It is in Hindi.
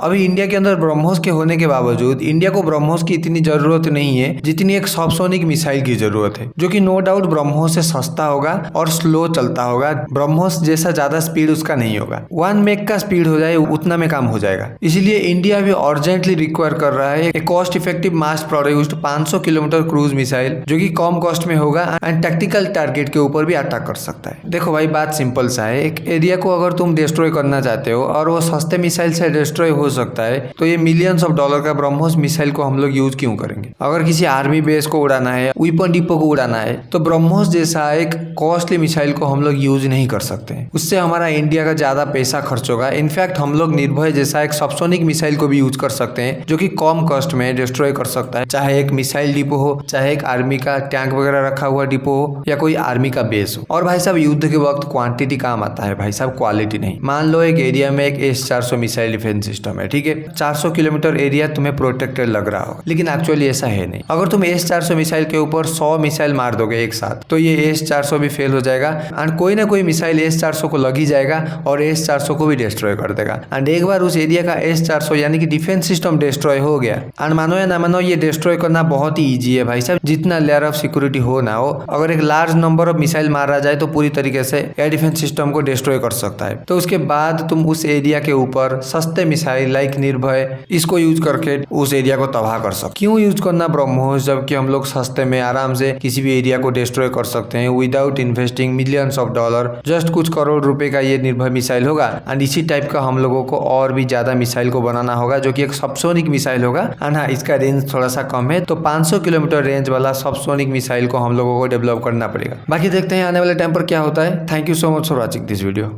अभी इंडिया के अंदर ब्रह्मोस के होने के बावजूद इंडिया को ब्रह्मोस की इतनी जरूरत नहीं है जितनी एक सबसोनिक मिसाइल की जरूरत है, जो कि नो डाउट ब्रह्मोस से सस्ता होगा और स्लो चलता होगा। ब्रह्मोस जैसा ज्यादा स्पीड उसका नहीं होगा। 1 मेक का स्पीड हो जाए उतना में काम हो जाएगा। इसीलिए इंडिया भी अर्जेंटली रिक्वायर कर रहा है एक cost effective mass produced 500 kilometre cruise missile, जो कि कम कॉस्ट में होगा एंड टैक्टिकल टारगेट के ऊपर भी अटैक कर सकता है। देखो भाई, बात सिंपल सा है। एक एरिया को अगर तुम डिस्ट्रॉय करना चाहते हो और वो सस्ते मिसाइल से डिस्ट्रॉय हो सकता है, तो ये मिलियंस ऑफ डॉलर का ब्रह्मोस मिसाइल को हम लोग यूज क्यों करेंगे? अगर किसी आर्मी बेस को उड़ाना है, वेपन डिपो को उड़ाना है, तो ब्रह्मोस जैसा एक कॉस्टली मिसाइल को हम लोग यूज नहीं कर सकते हैं। उससे हमारा इंडिया का ज्यादा पैसा खर्च होगा। इनफैक्ट हम लोग निर्भय जैसा एक सबसोनिक मिसाइल को भी यूज कर सकते हैं, जो कि कम कॉस्ट में डिस्ट्रॉय कर सकता है, चाहे एक मिसाइल डिपो हो, चाहे एक आर्मी का टैंक वगैरह रखा हुआ डिपो हो, या कोई आर्मी का बेस हो। और भाई साहब, युद्ध के वक्त क्वांटिटी काम आता है भाई साहब, क्वालिटी नहीं। मान लो एक एरिया में एक S-400 मिसाइल डिफेंस सिस्टम है, ठीक है। 400 किलोमीटर एरिया तुम्हें प्रोटेक्टेड लग रहा हो, लेकिन एक्चुअली ऐसा है नहीं। अगर तुम S-400 मिसाइल के ऊपर 100 मिसाइल मार दोगे एक साथ, तो ये S-400 भी फेल हो जाएगा एंड कोई ना कोई मिसाइल S-400 को लग ही जाएगा और S-400 को भी डिस्ट्रॉय कर देगा। एंड एक बार उस एरिया का S-400 यानी कि डिफेंस सिस्टम डिस्ट्रॉय हो गया, एंड मानो या ना मानो, ये डिस्ट्रॉय करना बहुत ही ईजी है भाई साहब। जितना लेयर ऑफ सिक्योरिटी हो ना हो, अगर एक लार्ज नंबर ऑफ मिसाइल मारा जाए तो पूरी तरीके से एयर डिफेंस सिस्टम को डिस्ट्रॉय कर सकता है। तो उसके बाद तुम उस एरिया के ऊपर सस्ते मिसाइल लाइक निर्भय इसको यूज करके उस एरिया को तबाह कर सकते। क्यों यूज करना ब्रह्मोस, जबकि हम लोग सस्ते में आराम से किसी भी एरिया को डिस्ट्रॉय कर सकते हैं without investing millions of dollar. Just कुछ करोड़ रुपए का ये निर्भय मिसाइल होगा एंड इसी टाइप का हम लोगों को और भी ज्यादा मिसाइल को बनाना होगा, जो कि एक सबसोनिक मिसाइल होगा। एंड हाँ, इसका रेंज थोड़ा सा कम है, तो 500 किलोमीटर रेंज वाला सबसोनिक मिसाइल को हम लोगों को डेवलप करना पड़ेगा। बाकी देखते हैं आने वाले टाइम पर क्या होता है। Thank you so much for watching this video.